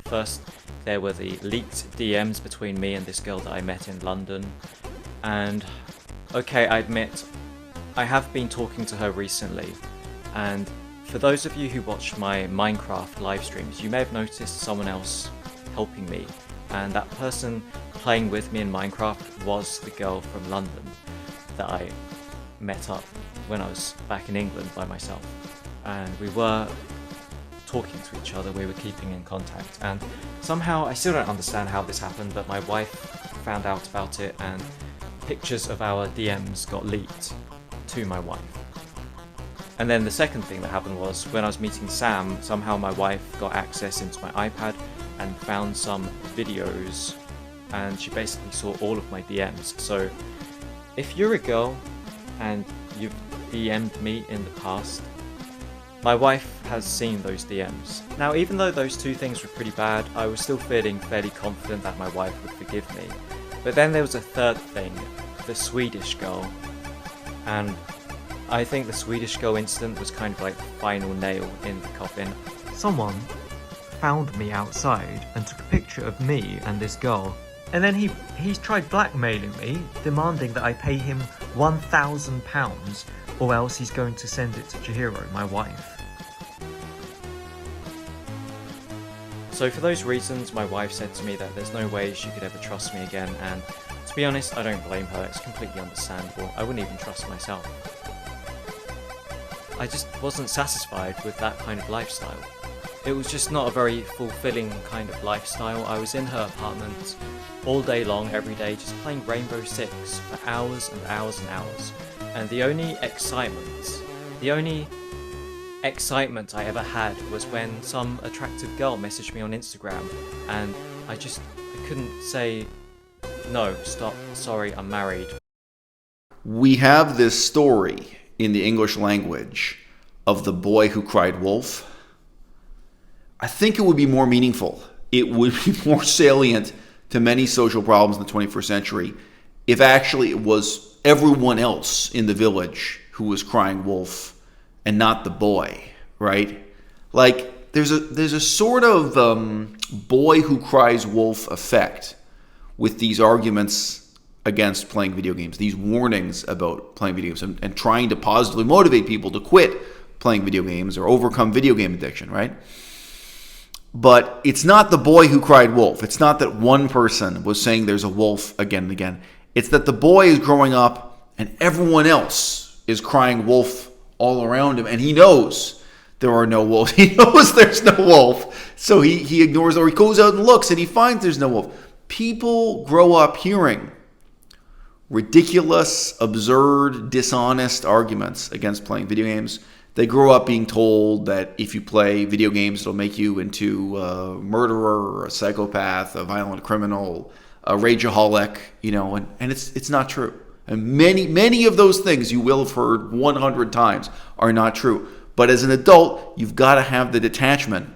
First, there were the leaked DMs between me and this girl that I met in London. And okay, I admit, I have been talking to her recently. And for those of you who watched my Minecraft live streams, you may have noticed someone else helping me. And that person playing with me in Minecraft was the girl from London that I met up when I was back in England by myself. And we were talking to each other, we were keeping in contact. And somehow, I still don't understand how this happened, but my wife found out about it and pictures of our DMs got leaked to my wife. And then the second thing that happened was when I was meeting Sam, somehow my wife got access into my iPad and found some videos, and she basically saw all of my DMs. So if you're a girl and you've DM'd me in the past, my wife has seen those DMs. Now, even though those two things were pretty bad, I was still feeling fairly confident that my wife would forgive me. But then there was a third thing, the Swedish girl. And I think the Swedish girl incident was kind of like the final nail in the coffin. Someone found me outside and took a picture of me and this girl. And then he's tried blackmailing me, demanding that I pay him £1,000 or else he's going to send it to Chihiro, my wife. So for those reasons, my wife said to me that there's no way she could ever trust me again, and to be honest, I don't blame her. It's completely understandable. I wouldn't even trust myself. I just wasn't satisfied with that kind of lifestyle. It was just not a very fulfilling kind of lifestyle. I was in her apartment all day long, every day, just playing Rainbow Six for hours and hours and hours. And the only excitement I ever had was when some attractive girl messaged me on Instagram, and I couldn't say, no, stop, sorry, I'm married. We have this story in the English language of the boy who cried wolf. I think it would be more meaningful. It would be more salient to many social problems in the 21st century if actually it was everyone else in the village who was crying wolf and not the boy, right? Like there's a sort of boy who cries wolf effect with these arguments against playing video games, these warnings about playing video games and trying to positively motivate people to quit playing video games or overcome video game addiction, right? But it's not the boy who cried wolf. It's not that one person was saying there's a wolf again and again. It's that the boy is growing up and everyone else is crying wolf all around him, and he knows there are no wolves. He knows there's no wolf. So he ignores, or he goes out and looks and he finds there's no wolf. People grow up hearing ridiculous, absurd, dishonest arguments against playing video games. They grow up being told that if you play video games, it'll make you into a murderer or a psychopath, a violent criminal, a rageaholic, and it's not true. And many of those things you will have heard 100 times are not true. But as an adult, you've got to have the detachment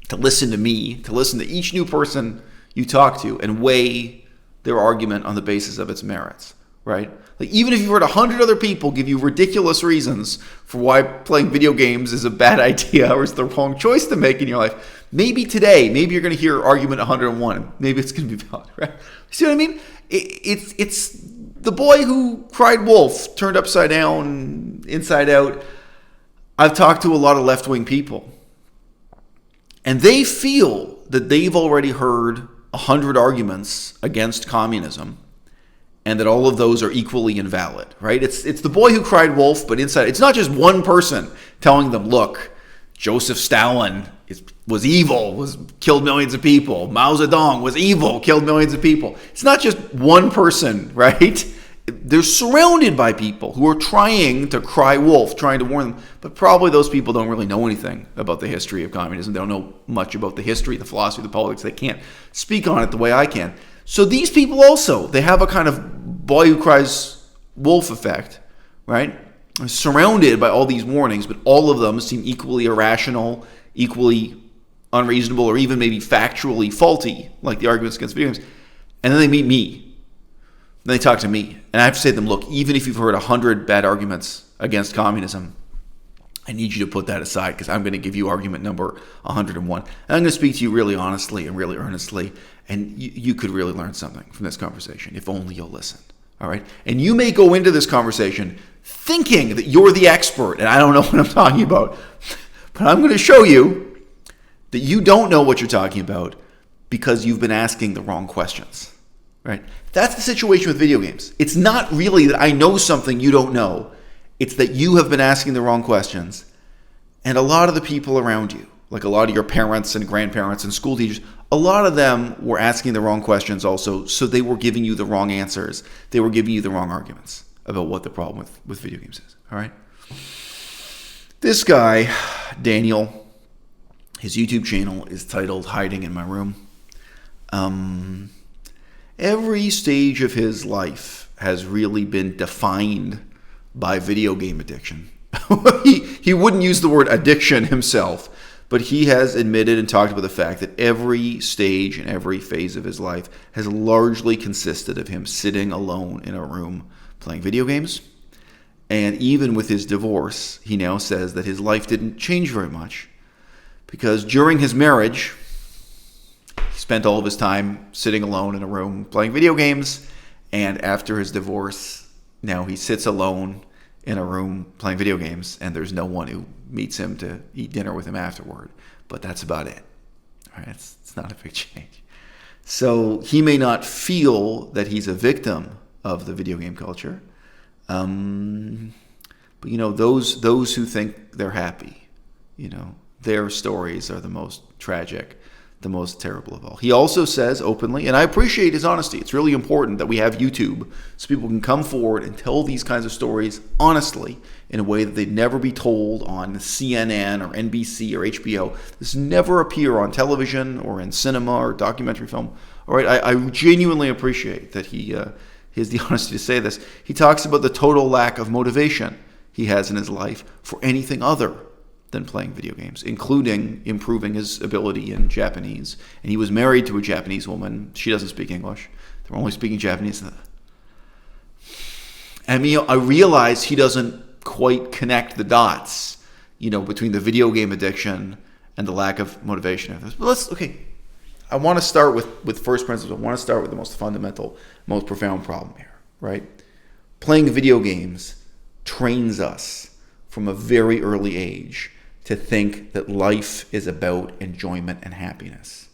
to listen to me, to listen to each new person you talk to and weigh their argument on the basis of its merits, right? Like even if you've heard 100 other people give you ridiculous reasons for why playing video games is a bad idea or is the wrong choice to make in your life, maybe today, maybe you're going to hear argument 101. Maybe it's going to be valid, right? See what I mean? It's the boy who cried wolf turned upside down, inside out. I've talked to a lot of left-wing people, and they feel that they've already heard 100 arguments against communism, and that all of those are equally invalid, right? It's the boy who cried wolf, but inside, it's not just one person telling them, look, Joseph Stalin was evil, killed millions of people. Mao Zedong was evil, killed millions of people. It's not just one person, right? They're surrounded by people who are trying to cry wolf, trying to warn them, but probably those people don't really know anything about the history of communism. They don't know much about the history, the philosophy, the politics. They can't speak on it the way I can. So these people also, they have a kind of boy who cries wolf effect, right? They're surrounded by all these warnings, but all of them seem equally irrational, equally unreasonable, or even maybe factually faulty, like the arguments against video games. And then they meet me. Then they talk to me. And I have to say to them, look, even if you've heard 100 bad arguments against communism, I need you to put that aside because I'm going to give you argument number 101. And I'm going to speak to you really honestly and really earnestly, and you could really learn something from this conversation if only you'll listen. All right? And you may go into this conversation thinking that you're the expert, and I don't know what I'm talking about, but I'm going to show you that you don't know what you're talking about because you've been asking the wrong questions. Right? That's the situation with video games. It's not really that I know something you don't know. It's that you have been asking the wrong questions. And a lot of the people around you, like a lot of your parents and grandparents and school teachers, a lot of them were asking the wrong questions also, so they were giving you the wrong answers. They were giving you the wrong arguments about what the problem with video games is. All right? This guy, Daniel, his YouTube channel is titled Hiding in My Room. Every stage of his life has really been defined by video game addiction. He wouldn't use the word addiction himself, but he has admitted and talked about the fact that every stage and every phase of his life has largely consisted of him sitting alone in a room playing video games. And even with his divorce, he now says that his life didn't change very much because during his marriage, he spent all of his time sitting alone in a room playing video games, and after his divorce, now he sits alone in a room playing video games, and there's no one who meets him to eat dinner with him afterward. But that's about it. All right, it's not a big change. So he may not feel that he's a victim of the video game culture, but those who think they're happy, their stories are the most tragic, the most terrible of all. He also says openly, and I appreciate his honesty. It's really important that we have YouTube so people can come forward and tell these kinds of stories honestly in a way that they'd never be told on CNN or NBC or HBO. This never appear on television or in cinema or documentary film. All right, I genuinely appreciate that he has the honesty to say this. He talks about the total lack of motivation he has in his life for anything other than playing video games, including improving his ability in Japanese. And he was married to a Japanese woman. She doesn't speak English. They're only speaking Japanese. And I realize he doesn't quite connect the dots, between the video game addiction and the lack of motivation. But I want to start with first principles. I want to start with the most fundamental, most profound problem here, right? Playing video games trains us from a very early age to think that life is about enjoyment and happiness.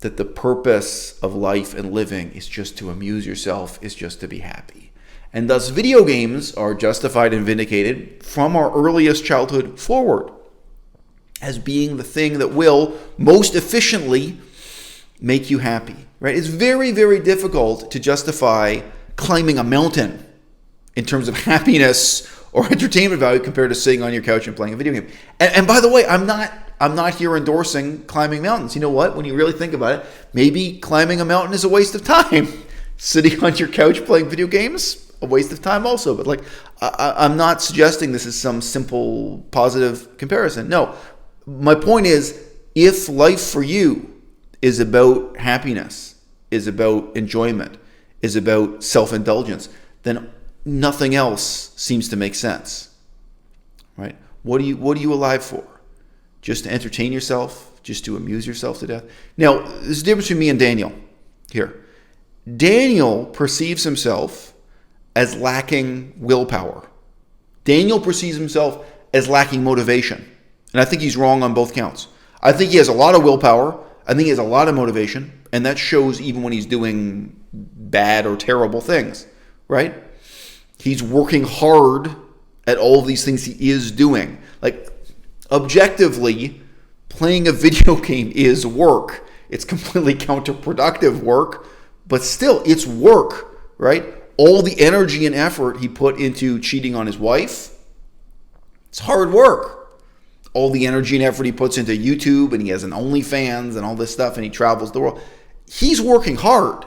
That the purpose of life and living is just to amuse yourself, is just to be happy. And thus video games are justified and vindicated from our earliest childhood forward as being the thing that will most efficiently make you happy. Right? It's very, very difficult to justify climbing a mountain in terms of happiness or entertainment value compared to sitting on your couch and playing a video game. And by the way, I'm not here endorsing climbing mountains. You know what? When you really think about it, maybe climbing a mountain is a waste of time. Sitting on your couch playing video games, a waste of time also. But I'm not suggesting this is some simple positive comparison. No, my point is, if life for you is about happiness, is about enjoyment, is about self-indulgence, then nothing else seems to make sense, right? What are you alive for? Just to entertain yourself? Just to amuse yourself to death? Now, there's a difference between me and Daniel here. Daniel perceives himself as lacking willpower. Daniel perceives himself as lacking motivation. And I think he's wrong on both counts. I think he has a lot of willpower. I think he has a lot of motivation. And that shows even when he's doing bad or terrible things, right? He's working hard at all of these things he is doing. Objectively, playing a video game is work. It's completely counterproductive work, but still, it's work, right? All the energy and effort he put into cheating on his wife, it's hard work. All the energy and effort he puts into YouTube, and he has an OnlyFans and all this stuff, and he travels the world. He's working hard.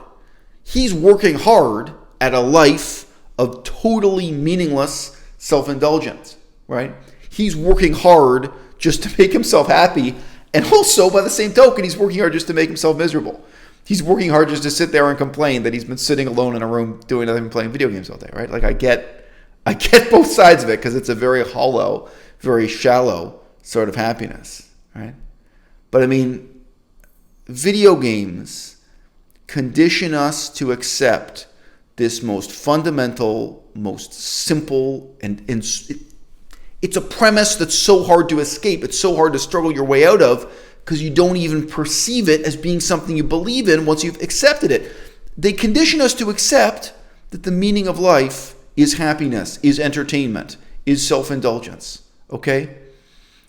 He's working hard at a life of totally meaningless self-indulgence, right? He's working hard just to make himself happy, and also, by the same token, he's working hard just to make himself miserable. He's working hard just to sit there and complain that he's been sitting alone in a room doing nothing but playing video games all day, right? I get both sides of it because it's a very hollow, very shallow sort of happiness, right? But I mean, video games condition us to accept this most fundamental, most simple, and it's a premise that's so hard to escape. It's so hard to struggle your way out of because you don't even perceive it as being something you believe in once you've accepted it. They condition us to accept that the meaning of life is happiness, is entertainment, is self-indulgence, okay?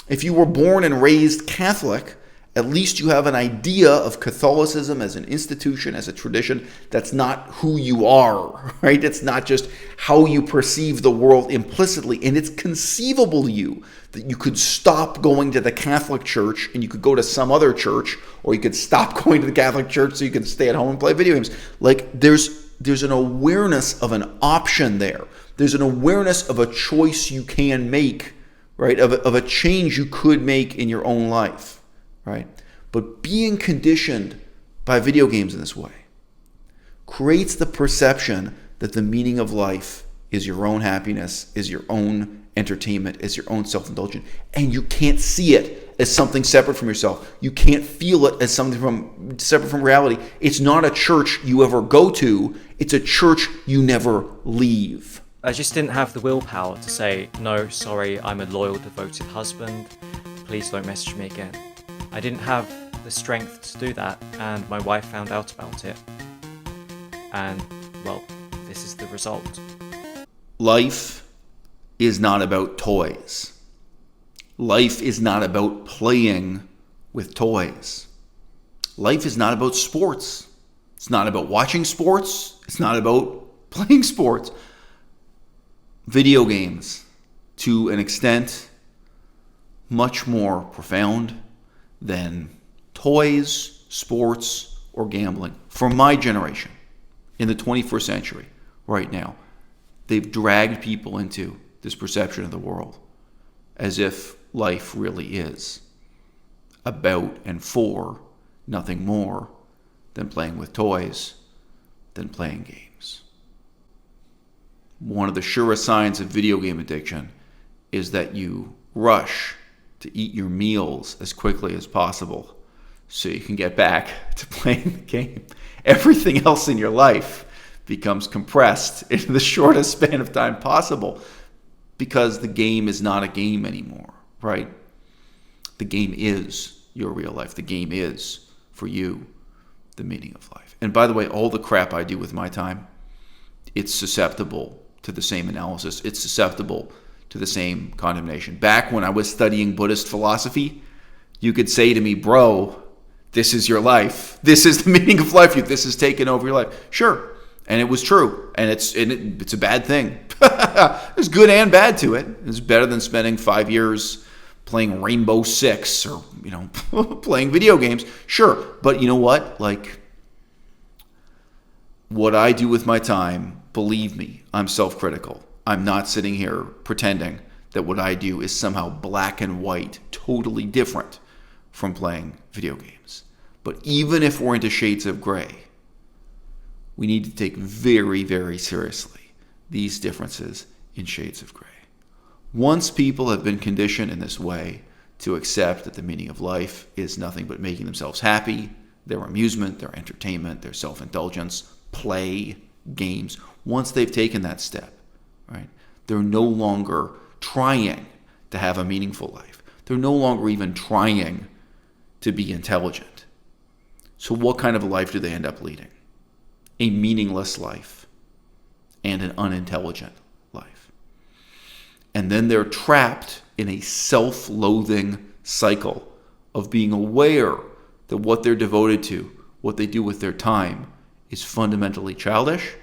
If you were born and raised Catholic, at least you have an idea of Catholicism as an institution, as a tradition. That's not who you are, right? It's not just how you perceive the world implicitly. And it's conceivable to you that you could stop going to the Catholic Church and you could go to some other church, or you could stop going to the Catholic Church so you can stay at home and play video games. Like there's an awareness of an option there. There's an awareness of a choice you can make, right? Of a change you could make in your own life. Right? But being conditioned by video games in this way creates the perception that the meaning of life is your own happiness, is your own entertainment, is your own self-indulgence, and you can't see it as something separate from yourself. You can't feel it as something separate from reality. It's not a church you ever go to. It's a church you never leave. I just didn't have the willpower to say, no, sorry, I'm a loyal, devoted husband. Please don't message me again. I didn't have the strength to do that, and my wife found out about it. And, well, this is the result. Life is not about toys. Life is not about playing with toys. Life is not about sports. It's not about watching sports. It's not about playing sports. Video games, to an extent, much more profound than toys, sports, or gambling. For my generation, in the 21st century, right now, they've dragged people into this perception of the world as if life really is about and for nothing more than playing with toys, than playing games. One of the surest signs of video game addiction is that you rush to eat your meals as quickly as possible so you can get back to playing the game. Everything else in your life becomes compressed into the shortest span of time possible because the game is not a game anymore, right? The game is your real life. The game is, for you, the meaning of life. And by the way, all the crap I do with my time, it's susceptible to the same analysis. It's susceptible to the same condemnation. Back when I was studying Buddhist philosophy, you could say to me, bro, this is your life. This is the meaning of life. This has taken over your life. Sure. And it was true. And it's a bad thing. There's good and bad to it. It's better than spending 5 years playing Rainbow Six or, playing video games. Sure. But you know what? Like, what I do with my time, believe me, I'm self-critical. I'm not sitting here pretending that what I do is somehow black and white, totally different from playing video games. But even if we're into shades of gray, we need to take very, very seriously these differences in shades of gray. Once people have been conditioned in this way to accept that the meaning of life is nothing but making themselves happy, their amusement, their entertainment, their self-indulgence, play, games, once they've taken that step, right, they're no longer trying to have a meaningful life. They're no longer even trying to be intelligent. So what kind of a life do they end up leading? A meaningless life and an unintelligent life. And then they're trapped in a self-loathing cycle of being aware that what they're devoted to, what they do with their time, is fundamentally childish,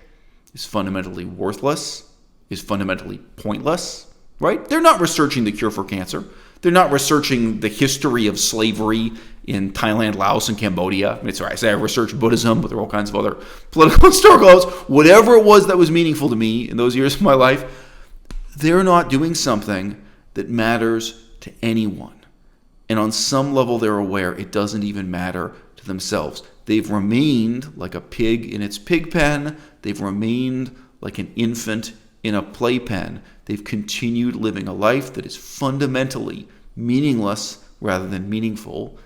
is fundamentally worthless, is fundamentally pointless, right? They're not researching the cure for cancer. They're not researching the history of slavery in Thailand, Laos, and Cambodia. I mean, sorry, I say I researched Buddhism, but there are all kinds of other political historical elements. Whatever it was that was meaningful to me in those years of my life, they're not doing something that matters to anyone. And on some level, they're aware it doesn't even matter to themselves. They've remained like a pig in its pig pen. They've remained like an infant in a playpen. They've continued living a life that is fundamentally meaningless rather than meaningful,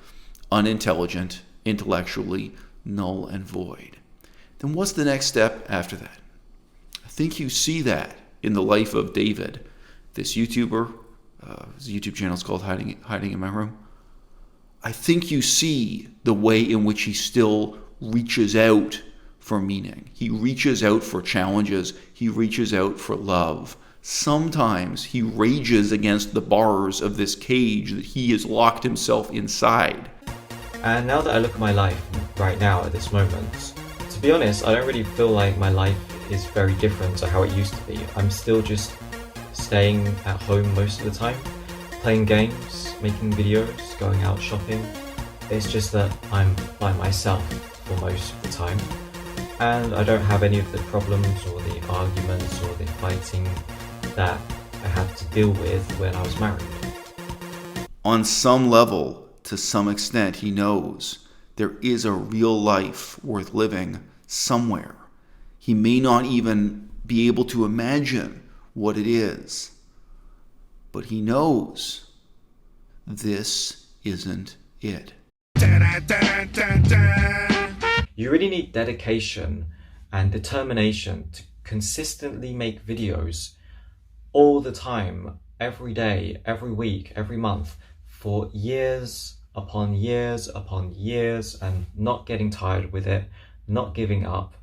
unintelligent, intellectually null and void. Then what's the next step after that? I think you see that in the life of David, this YouTuber. His YouTube channel is called Hiding in My Room. I think you see the way in which he still reaches out for meaning. He reaches out for challenges. He reaches out for love. Sometimes he rages against the bars of this cage that he has locked himself inside. And now that I look at my life right now at this moment, to be honest, I don't really feel like my life is very different to how it used to be. I'm still just staying at home most of the time, playing games, making videos, going out shopping. It's just that I'm by myself for most of the time, and I don't have any of the problems or the arguments or the fighting that I had to deal with when I was married. On some level, to some extent, he knows there is a real life worth living somewhere. He may not even be able to imagine what it is, but he knows this isn't it. You really need dedication and determination to consistently make videos all the time, every day, every week, every month, for years upon years upon years, and not getting tired with it, not giving up,